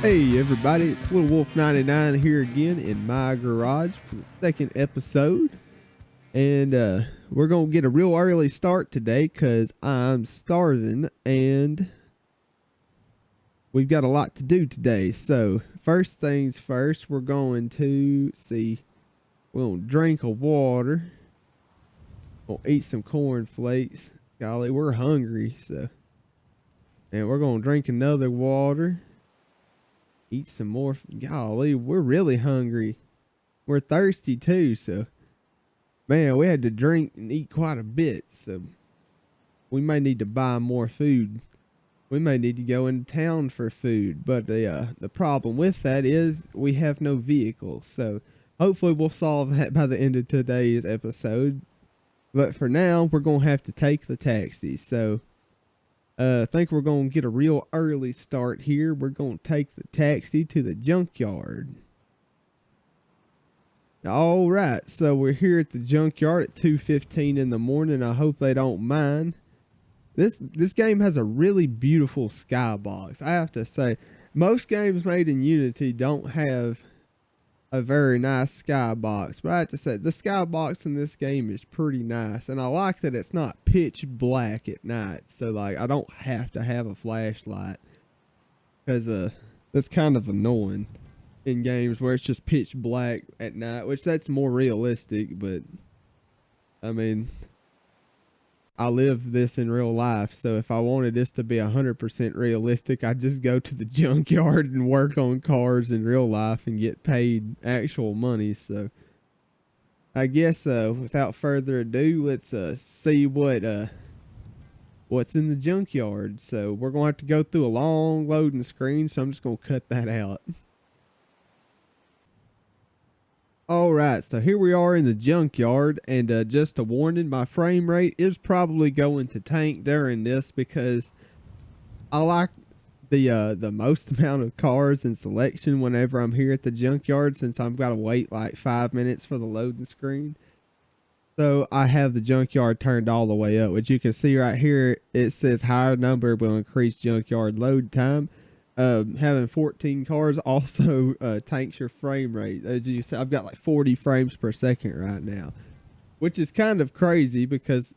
Hey everybody, it's Little Wolf 99 here again in my garage for the second episode. And we're going to get a real early start today because I'm starving and we've got a lot to do today. So first things first, we're going to drink a water. We'll eat some cornflakes. Golly, we're hungry, and we're going to drink another water. Eat some more. Golly, we're really hungry. We're thirsty too, so man, we had to drink and eat quite a bit, so we may need to buy more food. We may need to go into town for food, but the problem with that is we have no vehicle, so hopefully we'll solve that by the end of today's episode. But for now, we're going to have to take the taxi, so I think we're going to get a real early start here. We're going to take the taxi to the junkyard. All right, so we're here at the junkyard at 2:15 in the morning. I hope they don't mind. This game has a really beautiful skybox. I have to say, most games made in Unity don't have a very nice skybox, but I have to say the skybox in this game is pretty nice, and I like that it's not pitch black at night, so like I don't have to have a flashlight, because that's kind of annoying in games where it's just pitch black at night, which that's more realistic. But I mean, I live this in real life, so if I wanted this to be 100% realistic, I'd just go to the junkyard and work on cars in real life and get paid actual money. So I guess without further ado, let's see what's in the junkyard. So we're going to have to go through a long loading screen, so I'm just going to cut that out. Alright, so here we are in the junkyard, and just a warning, my frame rate is probably going to tank during this because I like the most amount of cars and selection whenever I'm here at the junkyard, since I've got to wait like 5 minutes for the loading screen. So I have the junkyard turned all the way up, which you can see right here. It says higher number will increase junkyard load time. Having 14 cars also tanks your frame rate. As you see, I've got like 40 frames per second right now, which is kind of crazy because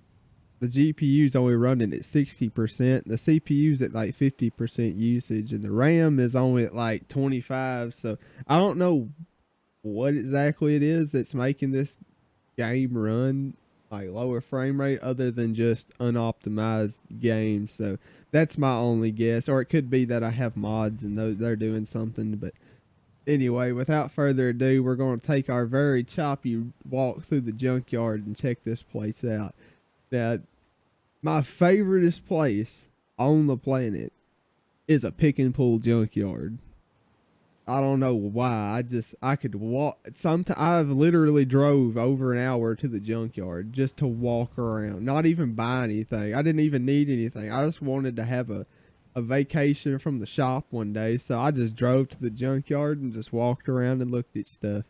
the GPU's only running at 60%, the CPU's at like 50% usage, and the RAM is only at like 25. So I don't know what exactly it is that's making this game run like lower frame rate other than just unoptimized games. So that's my only guess, or it could be that I have mods and they're doing something. But anyway, without further ado, we're going to take our very choppy walk through the junkyard and check this place out. Now, my favoriteest place on the planet is a pick and pull junkyard. I don't know why. I could walk. I've literally drove over an hour to the junkyard just to walk around, not even buy anything. I didn't even need anything. I just wanted to have a vacation from the shop one day. So I just drove to the junkyard and just walked around and looked at stuff.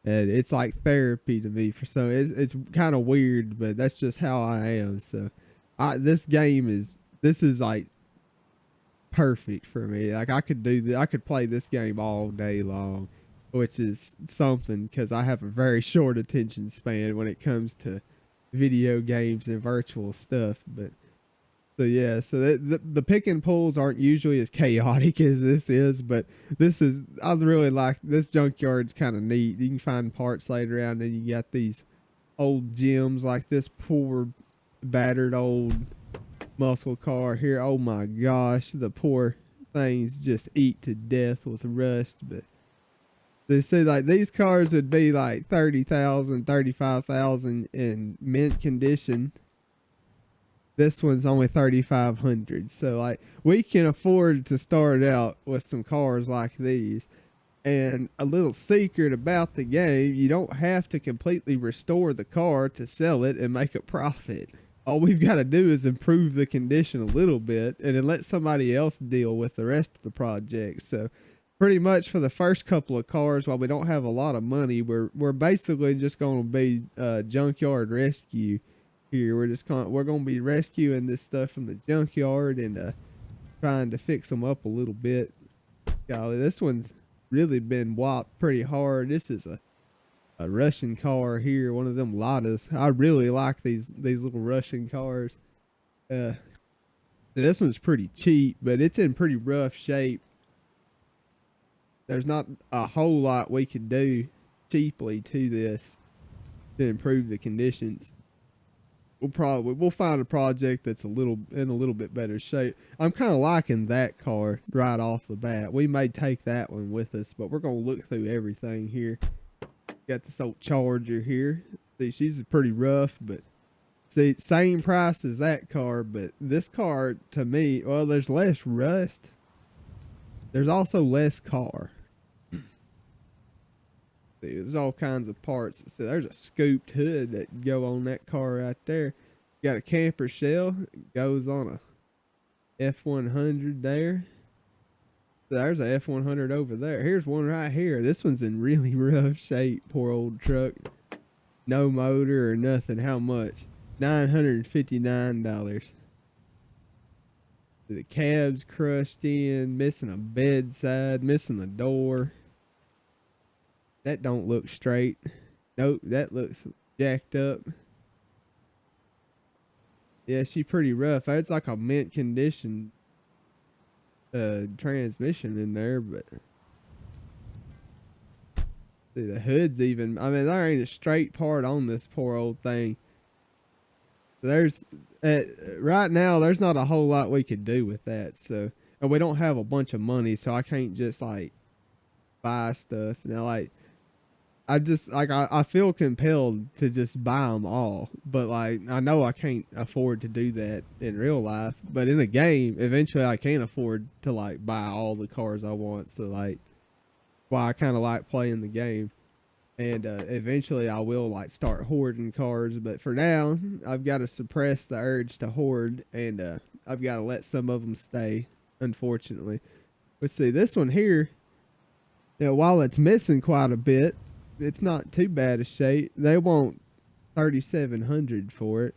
And it's like therapy to me. It's kind of weird, but that's just how I am. So this is like perfect for me. Like I could play this game all day long, which is something because I have a very short attention span when it comes to video games and virtual stuff. But so yeah, so the pick and pulls aren't usually as chaotic as this is, but I really like this junkyard's kind of neat. You can find parts laid around, and you got these old gems like this poor battered old muscle car here. Oh my gosh, the poor things just eat to death with rust. But they say like these cars would be like 30,000, 35,000 in mint condition. This one's only 3,500. So like we can afford to start out with some cars like these. And a little secret about the game, you don't have to completely restore the car to sell it and make a profit. All we've got to do is improve the condition a little bit and then let somebody else deal with the rest of the project. So pretty much for the first couple of cars, while we don't have a lot of money, we're basically just going to be junkyard rescue here. We're going to be rescuing this stuff from the junkyard and trying to fix them up a little bit. Golly, this one's really been whopped pretty hard. This is a Russian car here, one of them Ladas. I really like these little Russian cars. Uh, this one's pretty cheap, but it's in pretty rough shape. There's not a whole lot we could do cheaply to this to improve the conditions. We'll find a project that's in a little bit better shape. I'm kind of liking that car right off the bat. We may take that one with us, but we're gonna look through everything here. Got this old Charger here. See, she's pretty rough, but see, same price as that car, but this car to me, well, there's less rust. There's also less car. See, there's all kinds of parts. See, there's a scooped hood that go on that car right there. Got a camper shell. It goes on a F100 there. There's a F100 over there. Here's one right here. This one's in really rough shape. Poor old truck. No motor or nothing. How much? $959. The cab's crushed in. Missing a bedside. Missing the door. That don't look straight. Nope, that looks jacked up. Yeah, she's pretty rough. It's like a mint condition transmission in there, but see, the hood's even, I mean, there ain't a straight part on this poor old thing. There's right now there's not a whole lot we could do with that, so, and we don't have a bunch of money, so I can't just like buy stuff. Now, like, I feel compelled to just buy them all, but like I know I can't afford to do that in real life, but in a game eventually I can afford to like buy all the cars I want. So like, why I kind of like playing the game, and eventually I will like start hoarding cars, but for now I've got to suppress the urge to hoard, and I've got to let some of them stay, unfortunately. Let's see, this one here, you know, while it's missing quite a bit, it's not too bad a shape. They want $3,700 for it.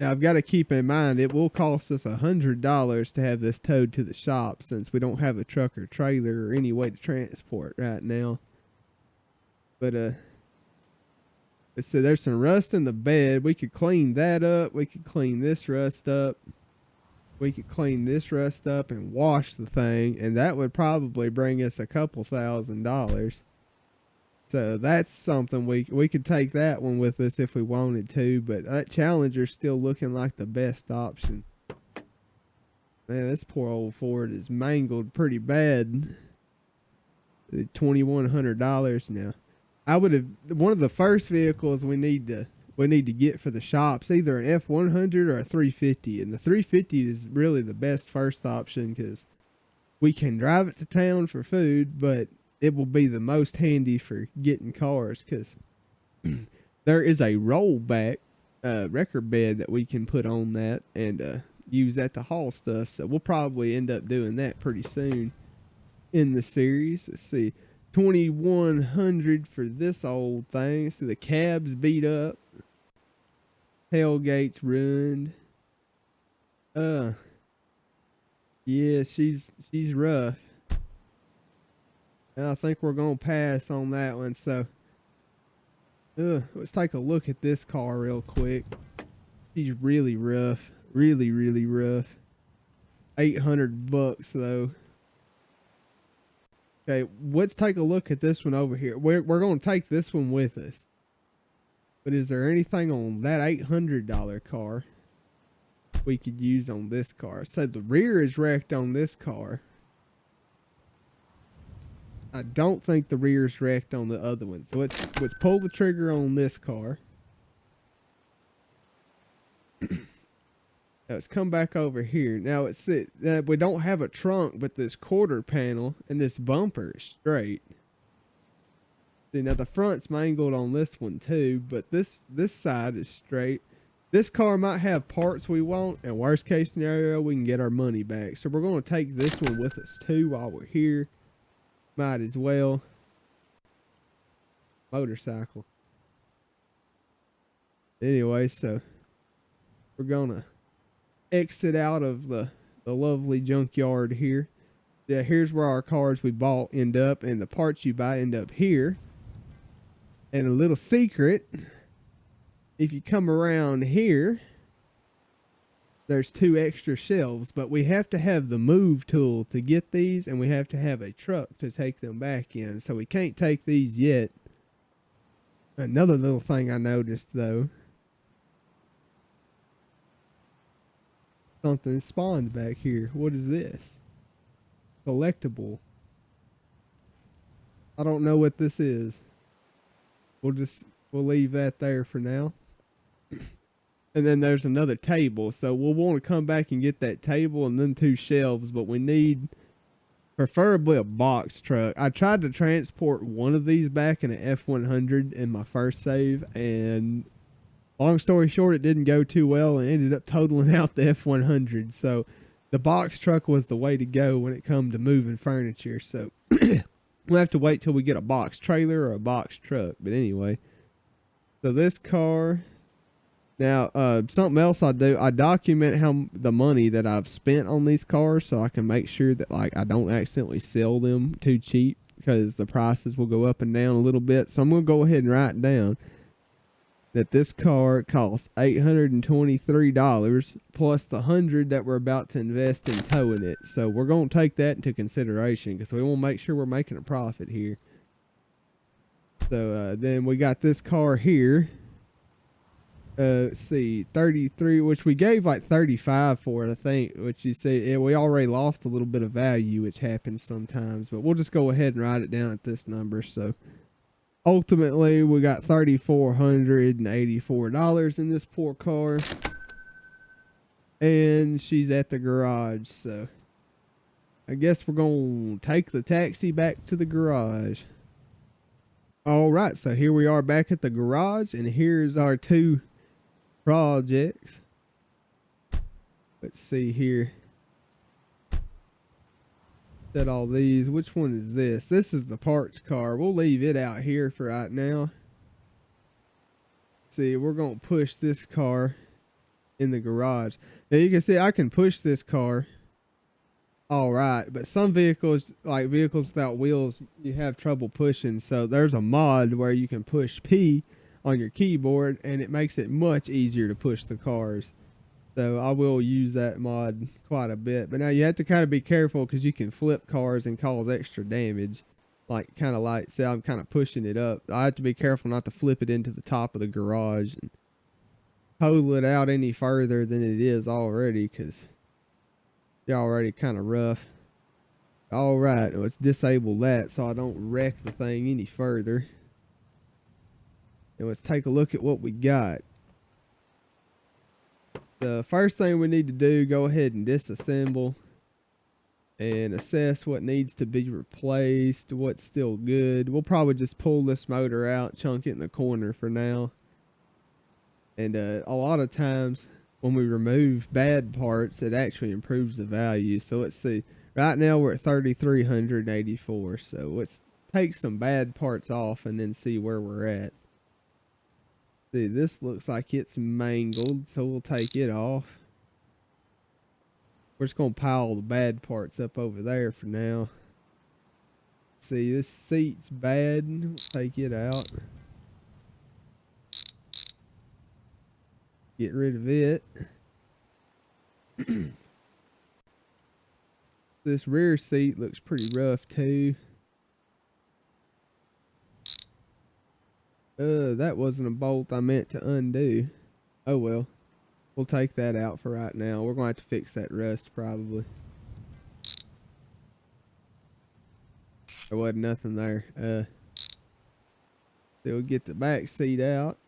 Now I've got to keep in mind it will cost us $100 to have this towed to the shop, since we don't have a truck or trailer or any way to transport right now. But let's see, there's some rust in the bed. We could clean that up. We could clean this rust up. We could clean this rust up and wash the thing, and that would probably bring us a couple $1,000. So that's something we could take that one with us if we wanted to, but that Challenger's still looking like the best option. Man, this poor old Ford is mangled pretty bad. $2,100 now. I would have, one of the first vehicles we need to get for the shops, either an F100 or a 350, and the 350 is really the best first option because we can drive it to town for food, but it will be the most handy for getting cars because there is a rollback record bed that we can put on that and use that to haul stuff. So we'll probably end up doing that pretty soon in the series. Let's see, $2,100 for this old thing. See, the cab's beat up, tailgate's ruined. Yeah, she's rough. And I think we're going to pass on that one. So, let's take a look at this car real quick. She's really rough. Really, really rough. $800 though. Okay, let's take a look at this one over here. We're going to take this one with us. But is there anything on that $800 car we could use on this car? So the rear is wrecked on this car. I don't think the rear's wrecked on the other one. So let's pull the trigger on this car. Now let's come back over here. Now we don't have a trunk, but this quarter panel and this bumper is straight. See, now the front's mangled on this one too, but this side is straight. This car might have parts we want, and worst case scenario, we can get our money back. So we're going to take this one with us too while we're here. Might as well. Motorcycle. Anyway, so we're gonna exit out of the lovely junkyard here. Yeah, here's where our cars we bought end up, and the parts you buy end up here. And a little secret, if you come around here, there's 2 extra shelves, but we have to have the move tool to get these, and we have to have a truck to take them back in. So we can't take these yet. Another little thing I noticed though, something spawned back here. What is this? Collectible. I don't know what this is. We'll leave that there for now. And then there's another table, so we'll want to come back and get that table and then 2 shelves, but we need preferably a box truck. I tried to transport one of these back in an F100 in my first save, and long story short, it didn't go too well and ended up totaling out the F100. So the box truck was the way to go when it come to moving furniture. So we'll have to wait till we get a box trailer or a box truck. But anyway, so this car. Now, something else I do, I document the money that I've spent on these cars so I can make sure that like I don't accidentally sell them too cheap, because the prices will go up and down a little bit. So I'm going to go ahead and write down that this car costs $823 plus the $100 that we're about to invest in towing it. So we're going to take that into consideration because we want to make sure we're making a profit here. So then we got this car here. Let's see, 33, which we gave like 35 for it, I think, which you see, yeah, we already lost a little bit of value, which happens sometimes, but we'll just go ahead and write it down at this number. So ultimately we got $3,484 in this poor car, and she's at the garage. So I guess we're gonna take the taxi back to the garage. All right, so here we are back at the garage, and here's our 2 projects. Let's see here. Set all these. Which one is this? This is the parts car. We'll leave it out here for right now. See, we're going to push this car in the garage. Now you can see I can push this car all right, but some vehicles, like vehicles without wheels, you have trouble pushing. So there's a mod where you can push P on your keyboard, and it makes it much easier to push the cars. So I will use that mod quite a bit. But now you have to kind of be careful because you can flip cars and cause extra damage. Like kind of like, say I'm kind of pushing it up. I have to be careful not to flip it into the top of the garage and total it out any further than it is already, because it's already kind of rough. All right, let's disable that so I don't wreck the thing any further. And let's take a look at what we got. The first thing we need to do, go ahead and disassemble and assess what needs to be replaced, what's still good. We'll probably just pull this motor out, chunk it in the corner for now. And a lot of times when we remove bad parts, it actually improves the value. So let's see. Right now we're at 3,384. So let's take some bad parts off and then see where we're at. See, this looks like it's mangled, so we'll take it off. We're just going to pile the bad parts up over there for now. See, this seat's bad. We'll take it out. Get rid of it. This rear seat looks pretty rough too. That wasn't a bolt I meant to undo. Oh well. We'll take that out for right now. We're going to have to fix that rust probably. There wasn't nothing there. We'll get the back seat out.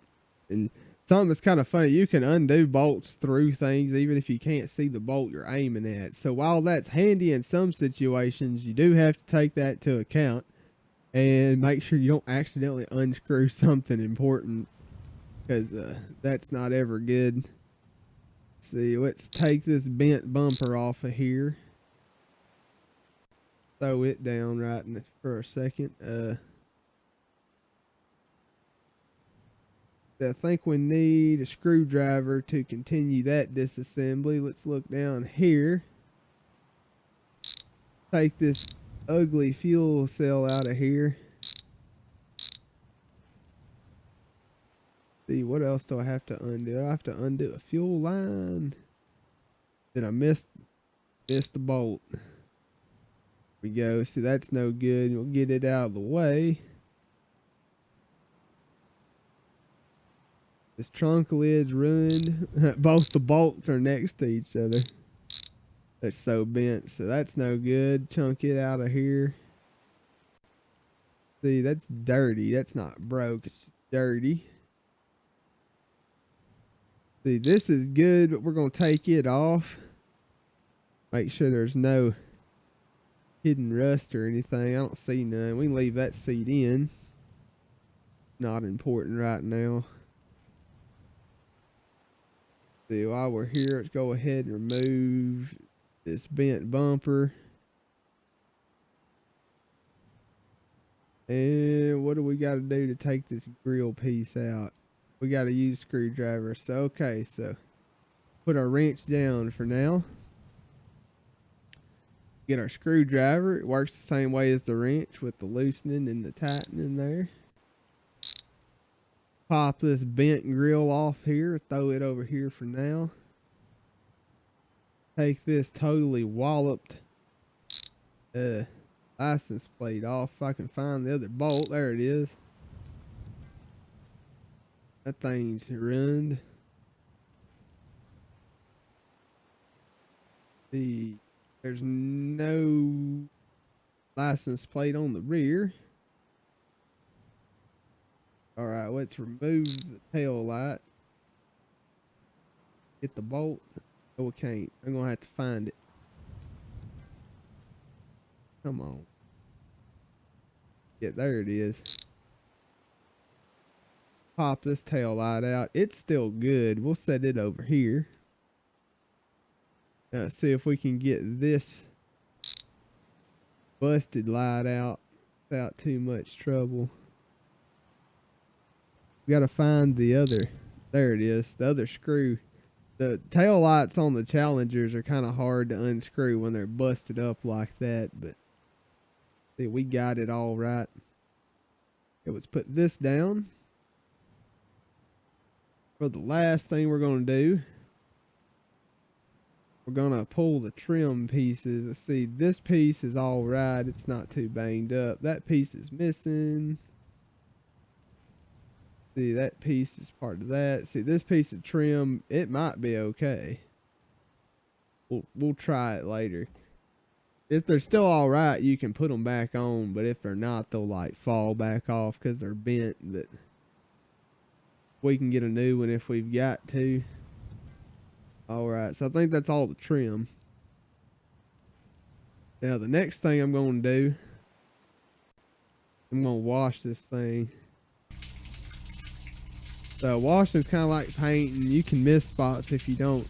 And something that's kind of funny, you can undo bolts through things even if you can't see the bolt you're aiming at. So while that's handy in some situations, you do have to take that into account and make sure you don't accidentally unscrew something important, because that's not ever good. See, let's take this bent bumper off of here. Throw it down right for a second. I think we need a screwdriver to continue that disassembly. Let's look down here. take this ugly fuel cell out of here. See, what else do I have to undo? I have to undo a fuel line. Then I missed the bolt. There we go. See, that's no good. We'll get it out of the way. This trunk lid's ruined. Both the bolts are next to each other. They're so bent, so that's no good. Chunk it out of here. See, that's dirty. That's not broke. It's just dirty. See, this is good, but we're going to take it off. Make sure there's no hidden rust or anything. I don't see none. We can leave that seat in. Not important right now. See, while we're here, let's go ahead and remove this bent bumper. And what do we got to do to take this grill piece out? We got to use screwdriver. So, okay, so put our wrench down for now. Get our screwdriver. It works the same way as the wrench with the loosening and the tightening there. Pop this bent grill off here. Throw it over here for now. Take this totally walloped license plate off. If I can find the other bolt. There it is. That thing's ruined. See, there's no license plate on the rear. All right, let's remove the tail light. Get the bolt. Oh, we can't. I'm going to have to find it. Come on. Yeah, there it is. Pop this tail light out. It's still good. We'll set it over here. See if we can get this busted light out without too much trouble. We got to find the other. There it is. The other screw. The tail lights on the Challengers are kind of hard to unscrew when they're busted up like that. But see, we got it all right. Okay, let's put this down. For the last thing we're going to do, we're going to pull the trim pieces. Let's see, this piece is all right. It's not too banged up. That piece is missing. See, that piece is part of that. See, this piece of trim, it might be okay. We'll try it later. If they're still all right, you can put them back on. But if they're not, they'll like fall back off because they're bent. But we can get a new one if we've got to. All right, so I think that's all the trim. Now, the next thing I'm going to do, I'm going to wash this thing. So washing is kind of like painting. You can miss spots if you don't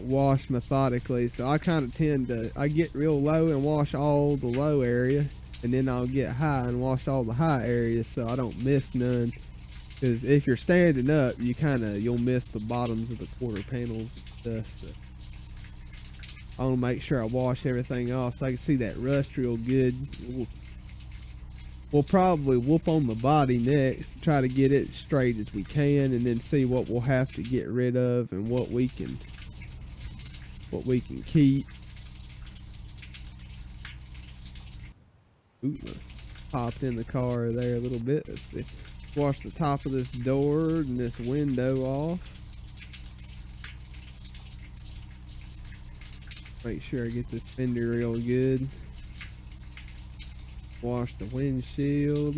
wash methodically. So I kind of tend to, I get real low and wash all the low area, and then I'll get high and wash all the high areas so I don't miss none. Because if you're standing up, you'll miss the bottoms of the quarter panels and stuff. So I want to make sure I wash everything off so I can see that rust real good. We'll probably whoop on the body next, try to get it straight as we can, and then see what we'll have to get rid of and what we can keep. Ooh, popped in the car there a little bit. Let's see. Wash the top of this door and this window off. Make sure I get this fender real good. Wash the windshield.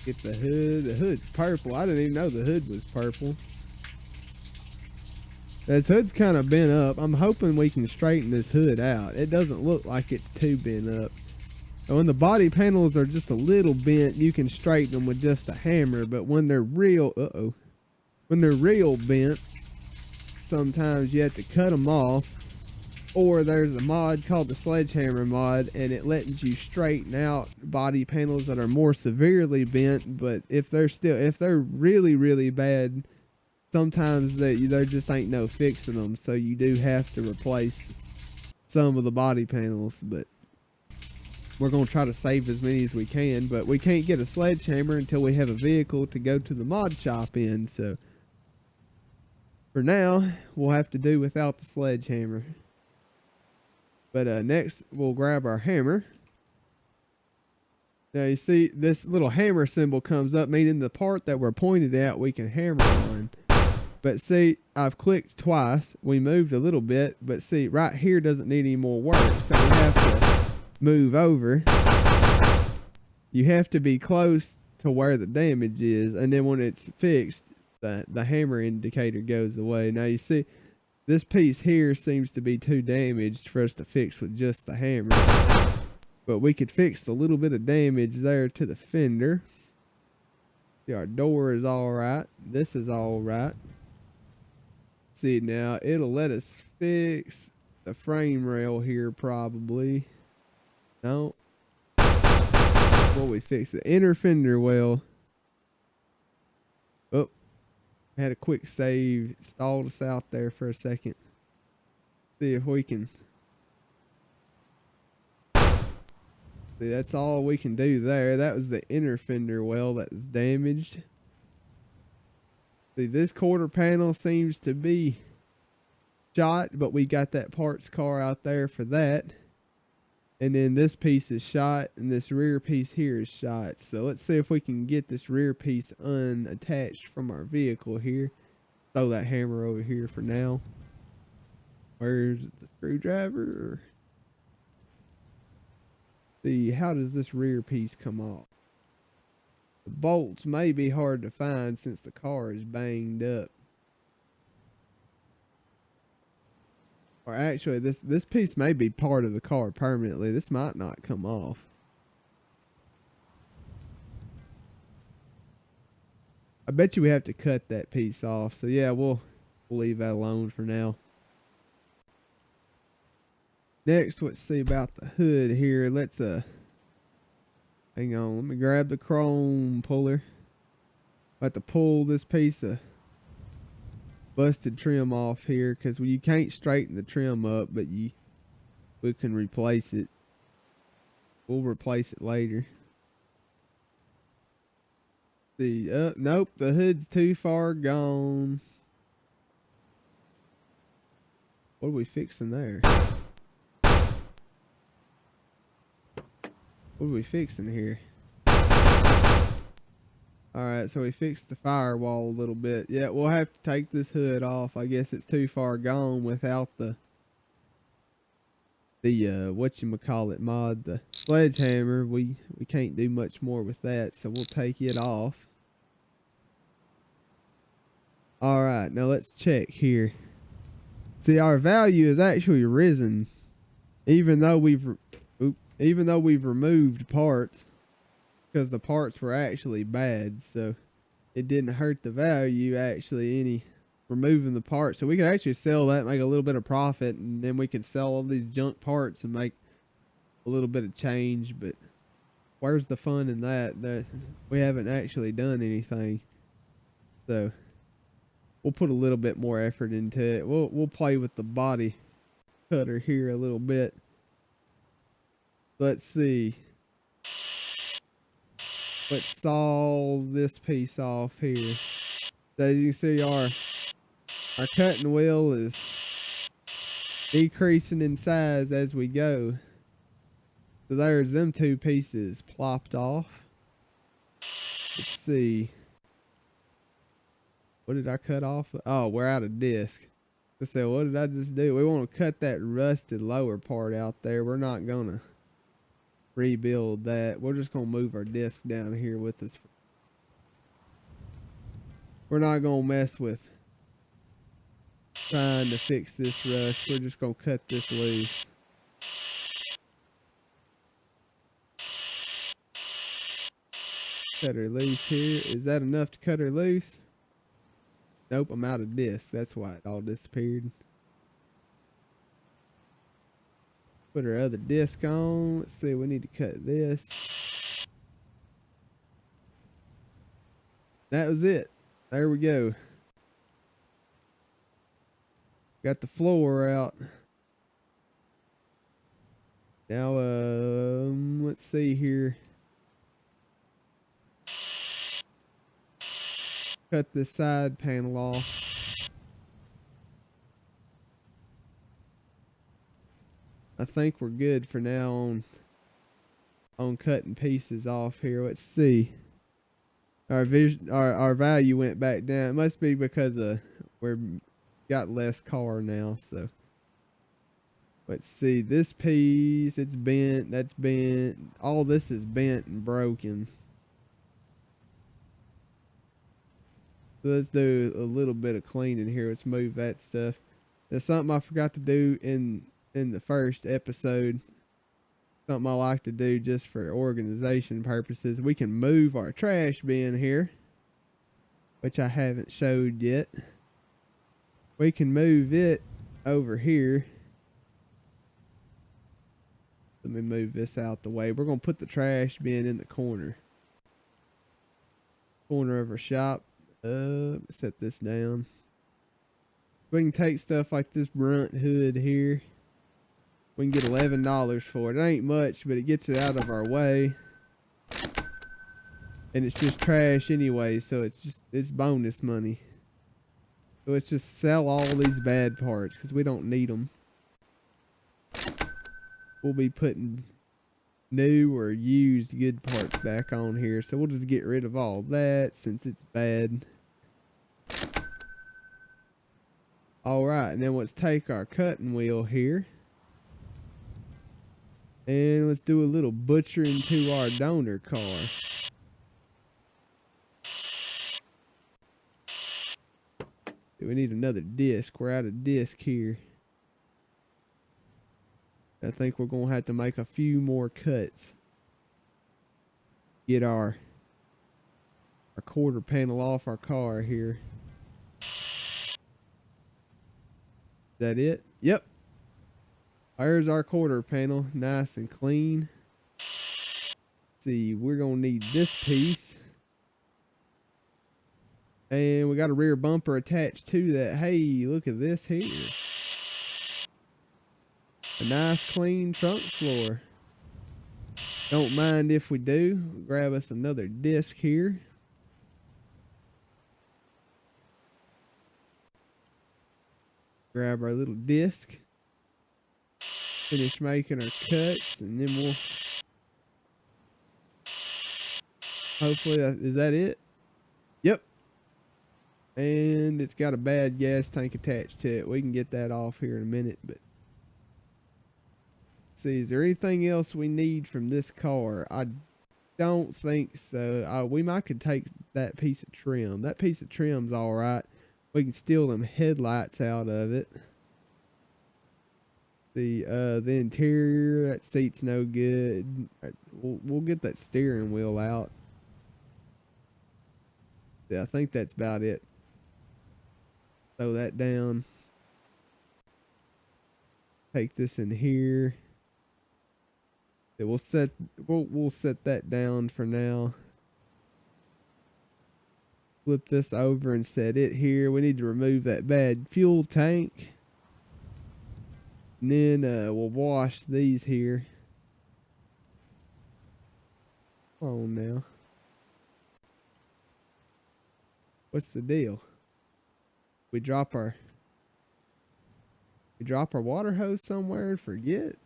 Get the hood. The hood's purple. I didn't even know the hood was purple. This hood's kind of bent up. I'm hoping we can straighten this hood out. It doesn't look like it's too bent up. So when the body panels are just a little bent, you can straighten them with just a hammer. But when they're real, when they're real bent, sometimes you have to cut them off. Or there's a mod called the sledgehammer mod, and it lets you straighten out body panels that are more severely bent. But if they're really, really bad, sometimes there just ain't no fixing them. So you do have to replace some of the body panels, but we're going to try to save as many as we can. But we can't get a sledgehammer until we have a vehicle to go to the mod shop in. So for now, we'll have to do without the sledgehammer. But next, we'll grab our hammer. Now you see this little hammer symbol comes up, meaning the part that we're pointed at we can hammer on. But see, I've clicked twice. We moved a little bit, but see, right here doesn't need any more work, so we have to move over. You have to be close to where the damage is, and then when it's fixed, the hammer indicator goes away. Now you see, this piece here seems to be too damaged for us to fix with just the hammer. But we could fix the little bit of damage there to the fender. See, our door is all right. This is all right. See, now it'll let us fix the frame rail here probably. No. What we fix? The inner fender well. Oh, had a quick save. Stalled us out there for a second. See if we can. See, that's all we can do there. That was the inner fender well that was damaged. See, this quarter panel seems to be shot, but we got that parts car out there for that. And then this piece is shot, and this rear piece here is shot. So let's see if we can get this rear piece unattached from our vehicle here. Throw that hammer over here for now. Where's the screwdriver? See, how does this rear piece come off? The bolts may be hard to find since the car is banged up. Or actually, this piece may be part of the car permanently. This might not come off. I bet you we have to cut that piece off. So yeah, we'll leave that alone for now. Next, let's see about the hood here. Let's hang on. Let me grab the chrome puller. I have to pull this piece of busted trim off here because you can't straighten the trim up, but we can replace it. We'll replace it later. See, nope, the hood's too far gone. What are we fixing there? What are we fixing here? Alright, so we fixed the firewall a little bit. Yeah, we'll have to take this hood off. I guess it's too far gone without the whatchamacallit mod, the sledgehammer. We can't do much more with that, so we'll take it off. Alright, now let's check here. See, our value is actually risen, even though we've removed parts, because the parts were actually bad, so it didn't hurt the value actually any removing the parts. So we could actually sell that, make a little bit of profit, and then we could sell all these junk parts and make a little bit of change. But where's the fun in that? That we haven't actually done anything. So we'll put a little bit more effort into it. We'll play with the body cutter here a little bit. Let's see. Let's saw this piece off here. So you can see our cutting wheel is decreasing in size as we go. So there's them two pieces plopped off. Let's see. What did I cut off? Oh, we're out of disc. So what did I just do? We want to cut that rusted lower part out there. We're not going to rebuild that. We're just going to move our disc down here with us. We're not going to mess with trying to fix this rust. We're just going to cut this loose. Cut her loose here. Is that enough to cut her loose? Nope, I'm out of disc. That's why it all disappeared. Put our other disc on. Let's see, we need to cut this. That was it. There we go. Got the floor out. Now, let's see here. Cut this side panel off. I think we're good for now on cutting pieces off here. Let's see. Our value went back down. It must be because we've got less car now. So let's see. This piece, it's bent. That's bent. All this is bent and broken. Let's do a little bit of cleaning here. Let's move that stuff. There's something I forgot to do in the first episode. Something I like to do just for organization purposes. We can move our trash bin here, which I haven't showed yet. We can move it over here. Let me move this out the way. We're going to put the trash bin in the corner of our shop. Set this down. We can take stuff like this brunt hood here. We can get $11 for it. It ain't much, but it gets it out of our way. And it's just trash anyway, so it's bonus money. So let's just sell all these bad parts because we don't need them. We'll be putting new or used good parts back on here. So we'll just get rid of all that since it's bad. Alright, and then let's take our cutting wheel here. And let's do a little butchering to our donor car. We need another disc. We're out of disc here. I think we're going to have to make a few more cuts. Get our quarter panel off our car here. Is that it? Yep. There's our quarter panel. Nice and clean. Let's see, we're going to need this piece. And we got a rear bumper attached to that. Hey, look at this here. A nice clean trunk floor. Don't mind if we do. Grab us another disc here. Grab our little disc. Finish making our cuts, and then we'll hopefully is that it? Yep. And it's got a bad gas tank attached to it. We can get that off here in a minute, but let's see, is there anything else we need from this car? I don't think so. We might could take that piece of trim. That piece of trim's all right. We can steal them headlights out of it. The interior, that seat's no good. We'll get that steering wheel out. Yeah, I think that's about it. Throw that down. Take this in here. Yeah, we'll set that down for now. Flip this over and set it here. We need to remove that bad fuel tank. And then we'll wash these here. Come on now. What's the deal? We drop our water hose somewhere and forget?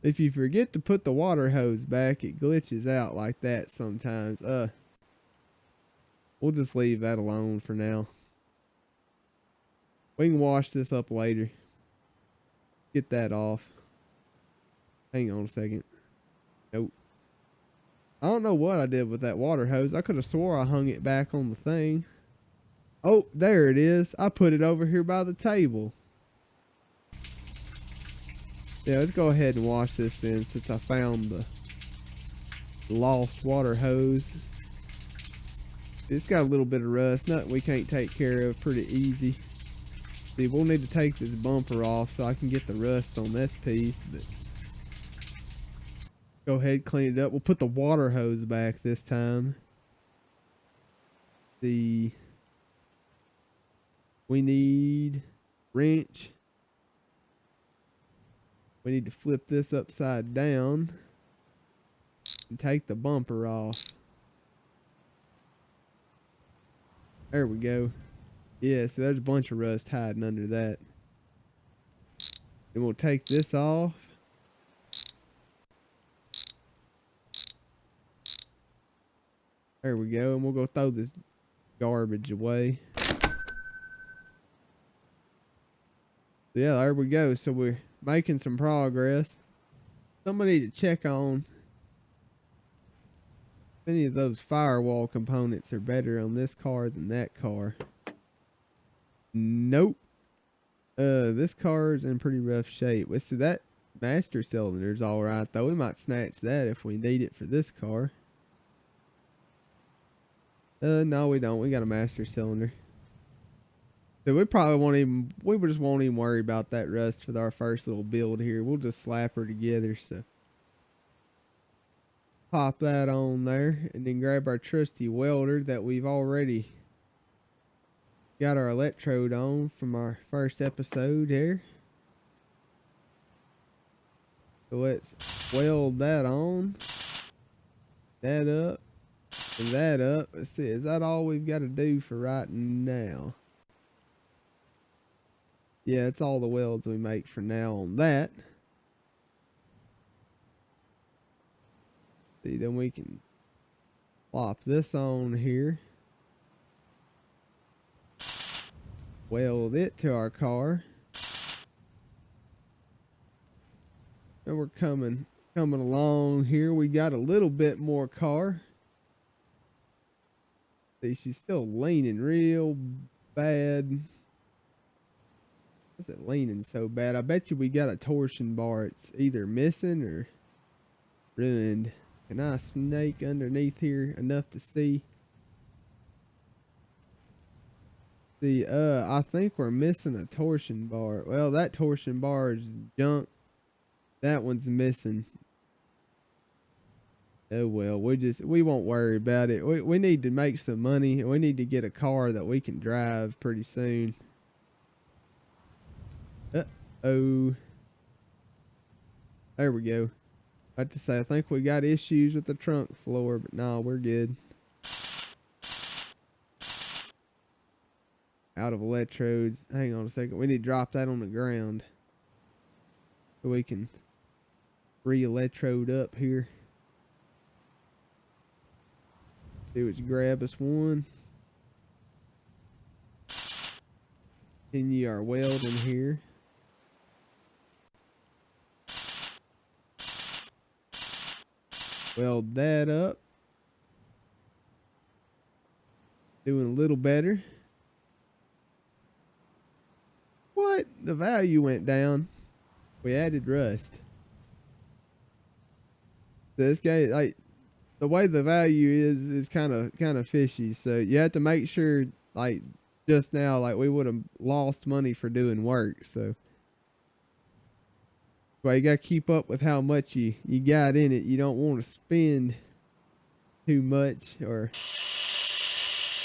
If you forget to put the water hose back, it glitches out like that sometimes. We'll just leave that alone for now. We can wash this up later. Get that off. Hang on a second. Nope. I don't know what I did with that water hose. I could have swore I hung it back on the thing. Oh, there it is. I put it over here by the table. Yeah, let's go ahead and wash this then, since I found the lost water hose. It's got a little bit of rust, nothing we can't take care of pretty easy. See, we'll need to take this bumper off so I can get the rust on this piece, but Go ahead, clean it up. We'll put the water hose back this time. We need wrench. We need to flip this upside down and take the bumper off. There we go. Yeah, so there's a bunch of rust hiding under that. And we'll take this off. There we go. And we'll go throw this garbage away. Yeah, there we go. So we're making some progress. Somebody to check on if any of those firewall components are better on this car than that car. Nope. This car is in pretty rough shape. Let's see, that master cylinder's all right though. We might snatch that if we need it for this car. No, we don't. We got a master cylinder. So we probably won't even, we just won't even worry about that rust for our first little build here. We'll just slap her together. So pop that on there and then grab our trusty welder that we've already got our electrode on from our first episode here. So let's weld that on, that up, and that up. Let's see, is that all we've got to do for right now? Yeah, it's all the welds we make for now on that. See, then we can plop this on here. Weld it to our car. And we're coming along here. We got a little bit more car. See, she's still leaning real bad. What's it leaning so bad? I bet you we got a torsion bar. It's either missing or ruined. Can I snake underneath here enough to see? See, I think we're missing a torsion bar. Well, that torsion bar is junk. That one's missing. Oh well, we won't worry about it. We need to make some money. We need to get a car that we can drive pretty soon. Uh-oh. There we go. I have to say, I think we got issues with the trunk floor, but no, we're good. Out of electrodes. Hang on a second. We need to drop that on the ground so we can re-electrode up here. Do is grab us one. Continue our welding here. Weld that up. Doing a little better. What? The value went down. We added rust. This guy, like, the way the value is kind of fishy. So you have to make sure, like, just now, like, we would have lost money for doing work. So, well, you gotta keep up with how much you got in it. You don't want to spend too much or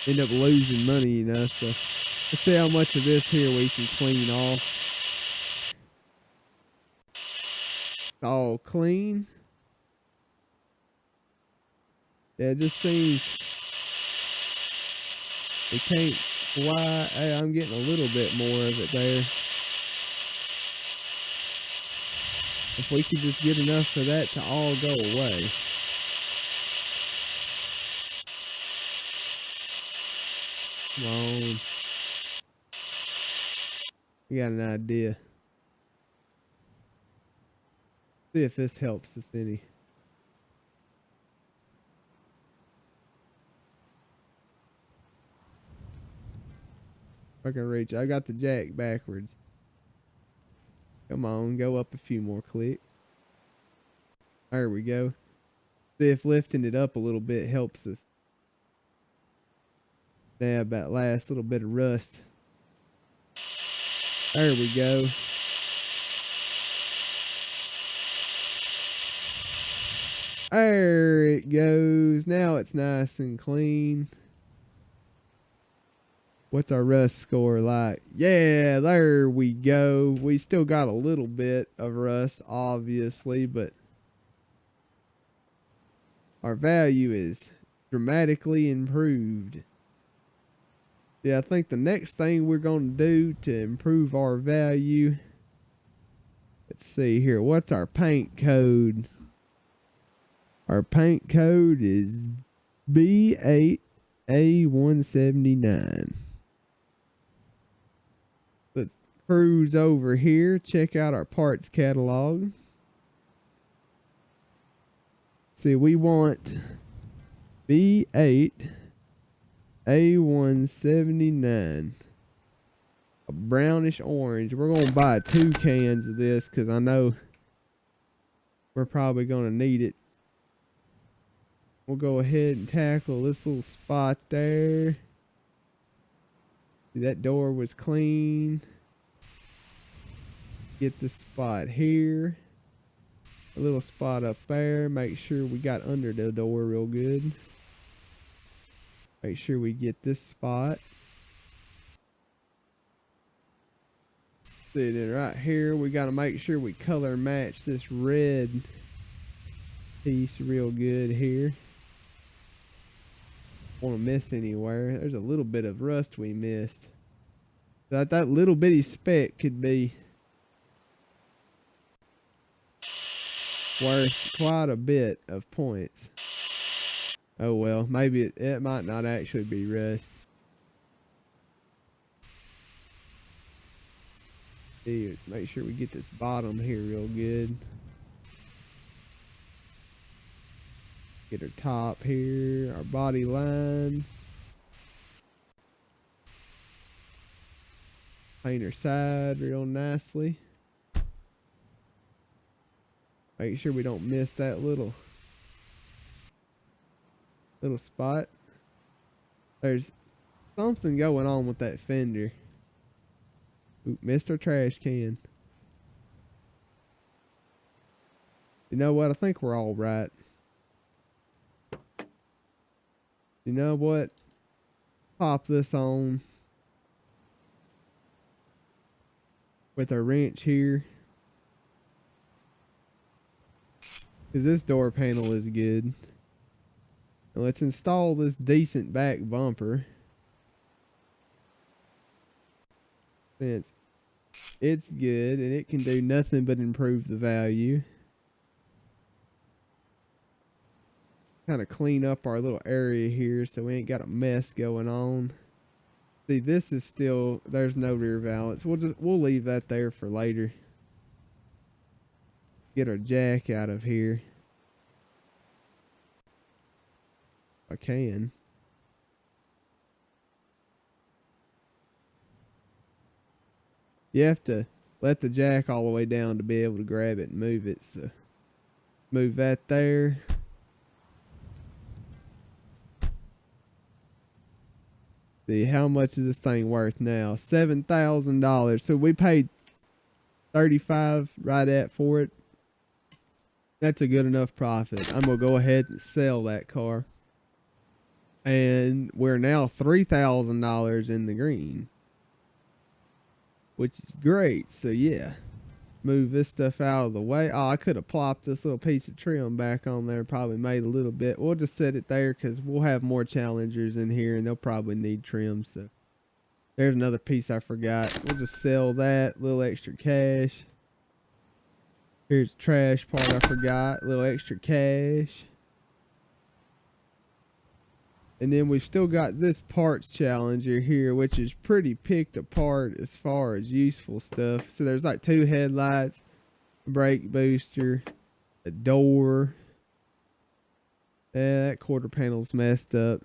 end up losing money, you know. So let's see how much of this here we can clean off. All clean. Yeah, it just seems we can't fly. Hey, I'm getting a little bit more of it there. If we could just get enough of that to all go away. Come on. We got an idea. See if this helps us any. If I can reach, I got the jack backwards. Come on, go up a few more clicks. There we go. See if lifting it up a little bit helps us dab that last little bit of rust. There we go. There it goes. Now it's nice and clean. What's our rust score like? Yeah, there we go. We still got a little bit of rust, obviously, but our value is dramatically improved. Yeah, I think the next thing we're going to do to improve our value, let's see here. What's our paint code? Our paint code is B8A179. Let's cruise over here, check out our parts catalog. See, we want B8A179. A brownish orange. We're going to buy 2 cans of this because I know we're probably going to need it. We'll go ahead and tackle this little spot there. See, that door was clean. Get the spot here. A little spot up there. Make sure we got under the door real good. Make sure we get this spot. See, then right here, we got to make sure we color match this red piece real good here. Want to miss anywhere. There's a little bit of rust we missed. That little bitty speck could be worth quite a bit of points. Oh well, maybe it might not actually be rust. Let's make sure we get this bottom here real good. Get our top here, our body line. Paint our side real nicely. Make sure we don't miss that little spot. There's something going on with that fender. Oop, missed our trash can. You know what? I think we're all right. You know what? Pop this on with our wrench here. Because this door panel is good. And let's install this decent back bumper. Since it's good and it can do nothing but improve the value. Kind of clean up our little area here so we ain't got a mess going on. See, this is still, there's no rear valance. We'll leave that there for later. Get our jack out of here. I can. You have to let the jack all the way down to be able to grab it and move it. So move that there. See, how much is this thing worth now? $7,000. So we paid $35 right at for it. That's a good enough profit. I'm gonna go ahead and sell that car. And we're now $3,000 in the green, which is great. So yeah, move this stuff out of the way. Oh, I could have plopped this little piece of trim back on there. Probably made a little bit. We'll just set it there because we'll have more Challengers in here and they'll probably need trim. So there's another piece I forgot. We'll just sell that. Little extra cash. Here's the trash part I forgot. A little extra cash. And then we've still got this parts Challenger here, which is pretty picked apart as far as useful stuff. So there's like 2 headlights, a brake booster, a door. Yeah, that quarter panel's messed up.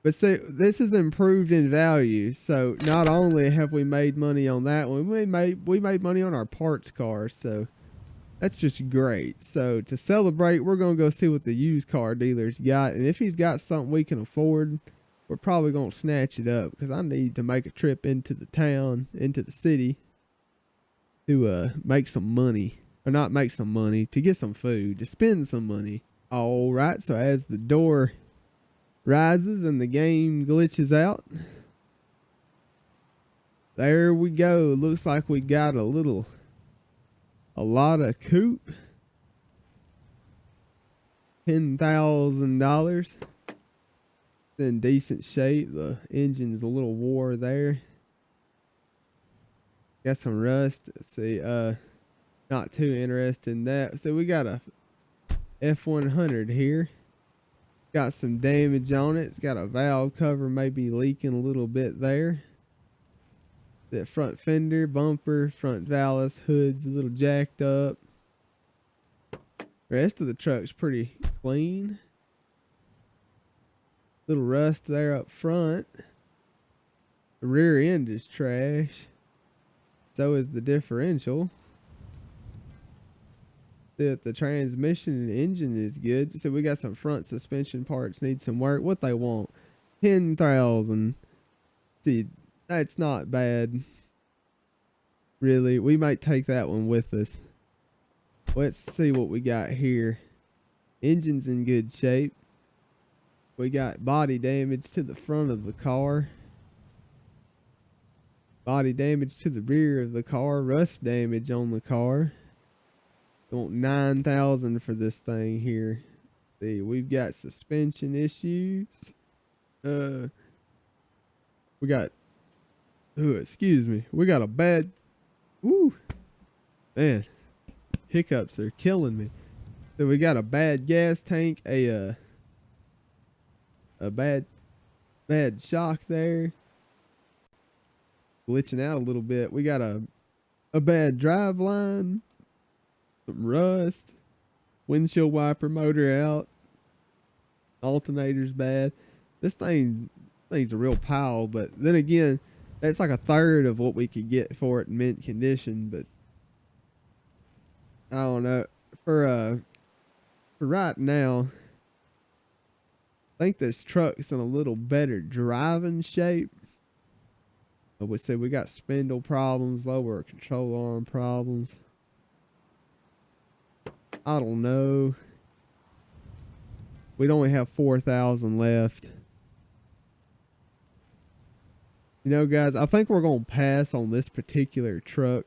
But see, this is improved in value. So not only have we made money on that one, we made money on our parts car. So that's just great. So to celebrate, we're going to go see what the used car dealer's got. And if he's got something we can afford, we're probably going to snatch it up. Because I need to make a trip into the town, into the city, to make some money. Or not make some money, to get some food, to spend some money. All right, so as the door rises and the game glitches out, there we go. Looks like we got a lot of coupe. $10,000. In decent shape. The engine's a little wore there. Got some rust. Let's see. Not too interested in that. So we got a F100 here. Got some damage on it. It's got a valve cover maybe leaking a little bit there. The front fender, bumper, front valves, hood's a little jacked up. Rest of the truck's pretty clean. Little rust there up front. The rear end is trash. So is the differential. The transmission and engine is good. So we got some front suspension parts need some work. What they want? 10,000. See, that's not bad. Really, we might take that one with us. Let's see what we got here. Engine's in good shape. We got body damage to the front of the car. Body damage to the rear of the car. Rust damage on the car. Want 9,000 for this thing here. See, we've got suspension issues. We got. Excuse me. We got a bad. Ooh, man, hiccups are killing me. So we got a bad gas tank. A bad shock there. Glitching out a little bit. We got a bad drive line. Some rust. Windshield wiper motor out. Alternator's bad. This thing's a real pile, but then again, that's like a third of what we could get for it in mint condition, but I don't know. For right now, I think this truck's in a little better driving shape. I would say we got spindle problems, lower control arm problems. I don't know. We'd only have 4,000 left. You know, guys, I think we're going to pass on this particular truck.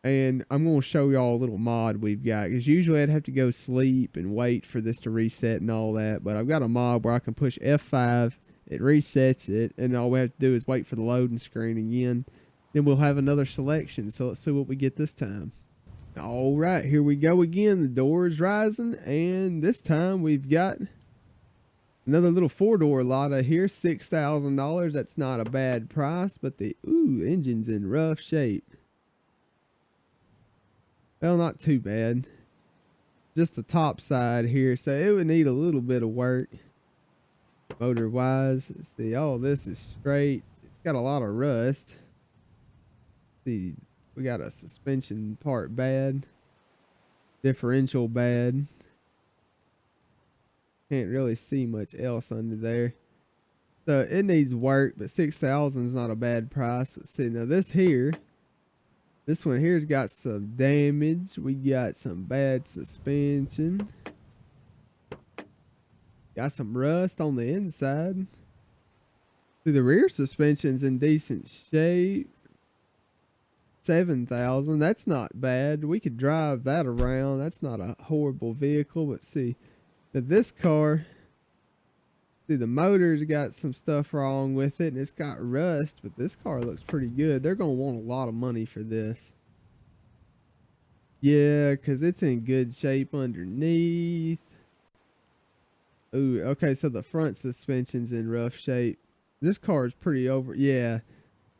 And I'm going to show y'all a little mod we've got. Because usually I'd have to go sleep and wait for this to reset and all that. But I've got a mod where I can push F5. It resets it. And all we have to do is wait for the loading screen again. Then we'll have another selection. So let's see what we get this time. All right, here we go again. The door is rising. And this time we've got another little 4-door Lotta here. $6,000. That's not a bad price. But the engine's in rough shape. Well, not too bad. Just the top side here. So it would need a little bit of work. Motor wise. Let's see. Oh, this is straight. It's got a lot of rust. Let's see. We got a suspension part bad. Differential bad. Can't really see much else under there. So it needs work, but 6,000 is not a bad price. Let's see. Now this one here's got some damage. We got some bad suspension. Got some rust on the inside. See, the rear suspension's in decent shape. 7,000. That's not bad. We could drive that around. That's not a horrible vehicle. But see, now this car, see, the motor's got some stuff wrong with it, and it's got rust, but this car looks pretty good. They're going to want a lot of money for this. Yeah, because it's in good shape underneath. Ooh, okay, so the front suspension's in rough shape. This car is pretty over. Yeah,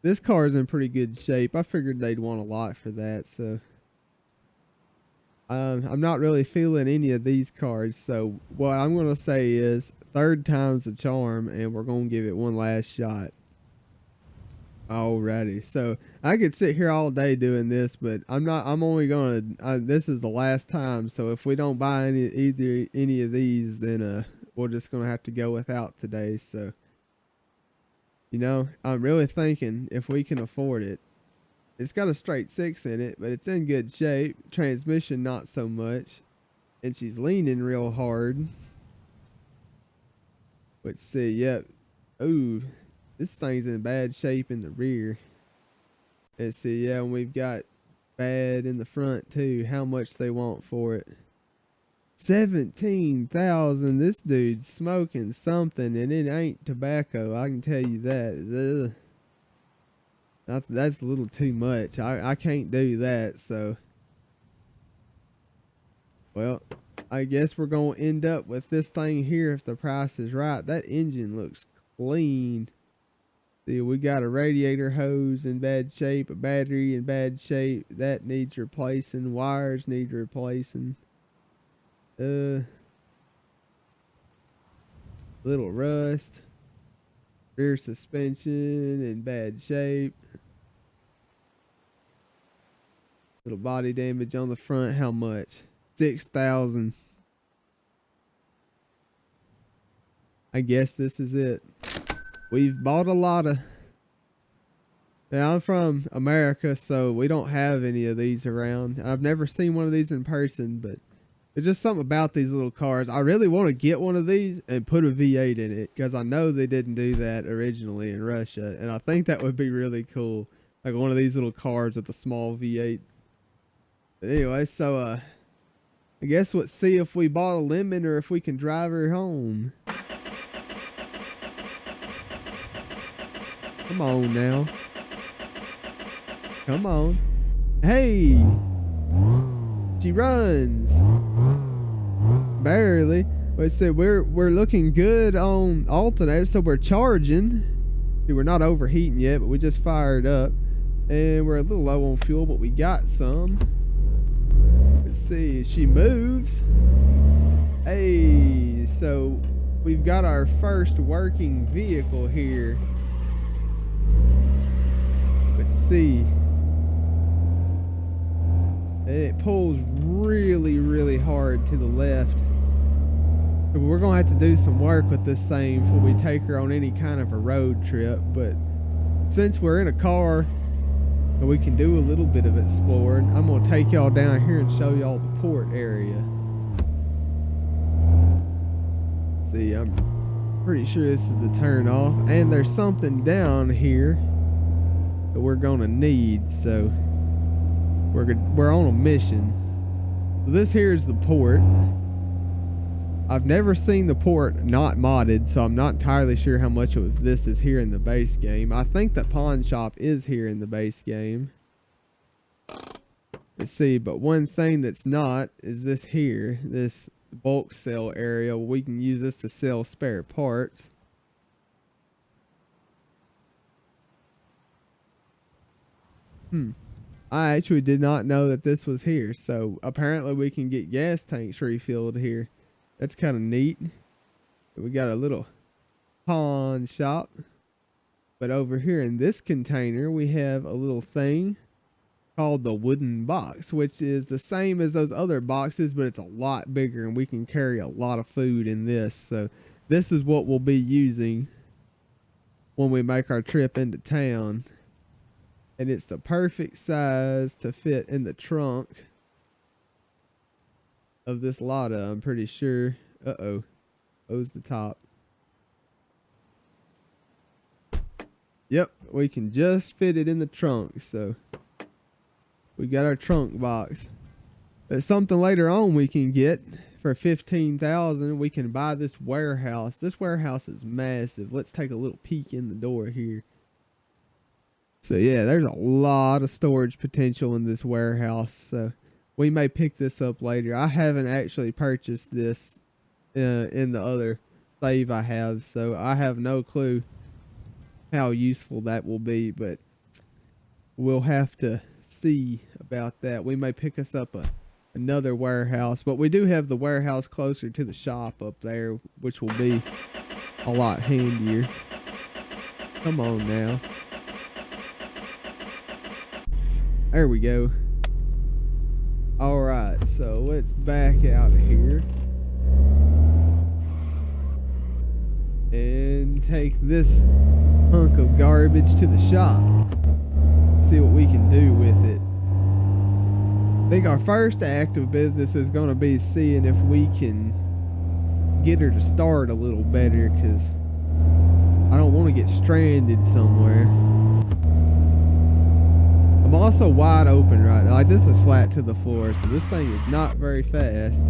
this car is in pretty good shape. I figured they'd want a lot for that, so. I'm not really feeling any of these cars, so what I'm going to say is third time's a charm, and we're going to give it one last shot. Alrighty, so I could sit here all day doing this, but I'm only going to, this is the last time, so if we don't buy any of these, then we're just going to have to go without today, so. You know, I'm really thinking if we can afford it. It's got a straight 6 in it, but it's in good shape. Transmission, not so much. and she's leaning real hard. Let's see. Yep. Ooh, this thing's in bad shape in the rear. Let's see. Yeah, and we've got bad in the front too. How much they want for it? 17,000. This dude's smoking something, and it ain't tobacco. I can tell you that. Ugh. That's a little too much. I can't do that. So, well, I guess we're gonna end up with this thing here if the price is right. That engine looks clean. See, we got a radiator hose in bad shape, a battery in bad shape. That needs replacing. Wires need replacing. Little rust. Rear suspension in bad shape. Little body damage on the front. How much? 6,000. I guess this is it. We've bought a lot of. Now, I'm from America, so we don't have any of these around. I've never seen one of these in person, but there's just something about these little cars. I really want to get one of these and put a V8 in it, because I know they didn't do that originally in Russia, and I think that would be really cool. Like one of these little cars with a small V8. But anyway, so I guess let's see if we bought a lemon or if we can drive her home. Come on now. Come on. Hey! She runs. Barely. Let's see, we're looking good on alternator, so we're charging. See, we're not overheating yet, but we just fired up. And we're a little low on fuel, but we got some. Let's see, she moves. Hey, so we've got our first working vehicle here. Let's see. It pulls really, really hard to the left. So we're going to have to do some work with this thing before we take her on any kind of a road trip. But since we're in a car and we can do a little bit of exploring, I'm going to take y'all down here and show y'all the port area. See, I'm pretty sure this is the turn off. And there's something down here that we're going to need. So we're on a mission. This here is the port. I've never seen the port not modded, so I'm not entirely sure how much of this is here in the base game. I think the pawn shop is here in the base game. Let's see, but one thing that's not is this here, this bulk sale area. We can use this to sell spare parts. I actually did not know that this was here, so apparently we can get gas tanks refilled here. That's kind of neat. We got a little pawn shop. But over here in this container, we have a little thing called the wooden box, which is the same as those other boxes, but it's a lot bigger, and we can carry a lot of food in this. So this is what we'll be using when we make our trip into town. And it's the perfect size to fit in the trunk of this Lada, I'm pretty sure. Uh-oh. Close the top. Yep, we can just fit it in the trunk, so we got our trunk box. That's something later on we can get for 15,000. We can buy this warehouse. This warehouse is massive. Let's take a little peek in the door here. So yeah, there's a lot of storage potential in this warehouse. So we may pick this up later. I haven't actually purchased this in the other save I have, so I have no clue how useful that will be, but we'll have to see about that. We may pick us up another warehouse, but we do have the warehouse closer to the shop up there, which will be a lot handier. Come on now. There we go. Alright, so let's back out of here and take this hunk of garbage to the shop. See what we can do with it. think our first act of business is going to be seeing if we can get her to start a little better, because I don't want to get stranded somewhere. I'm also wide open right now. Like, this is flat to the floor, so this thing is not very fast.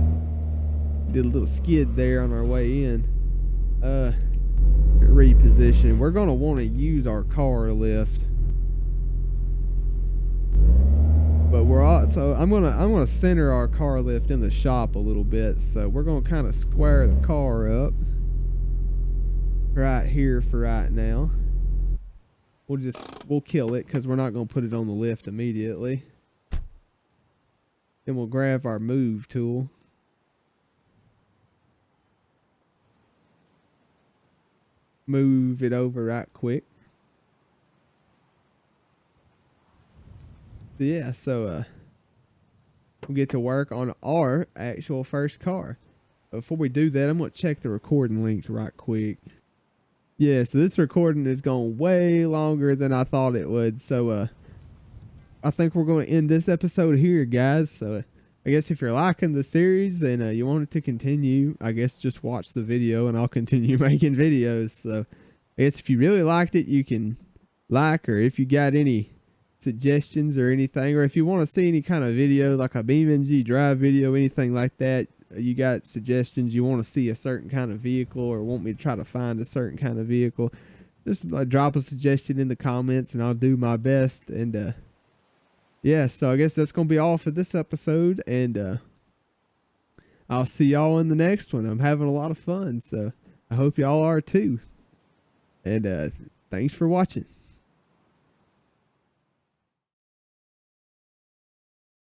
Did a little skid there on our way in. Reposition. We're gonna want to use our car lift, but we're also I'm gonna center our car lift in the shop a little bit. So we're gonna kind of square the car up right here for right now. We'll kill it because we're not gonna put it on the lift immediately. Then we'll grab our move tool. Move it over right quick. Yeah, so we'll get to work on our actual first car. Before we do that, I'm gonna check the recording links right quick. Yeah, so this recording is going way longer than I thought it would. So I think we're going to end this episode here, guys. So I guess if you're liking the series and you want it to continue, I guess just watch the video and I'll continue making videos. So I guess if you really liked it, you can like, or if you got any suggestions or anything, or if you want to see any kind of video like a BeamNG drive video, anything like that, you got suggestions, you want to see a certain kind of vehicle or want me to try to find a certain kind of vehicle, just drop a suggestion in the comments and I'll do my best. And yeah, so I guess that's gonna be all for this episode, and I'll see y'all in the next one. I'm having a lot of fun, so I hope y'all are too. And thanks for watching.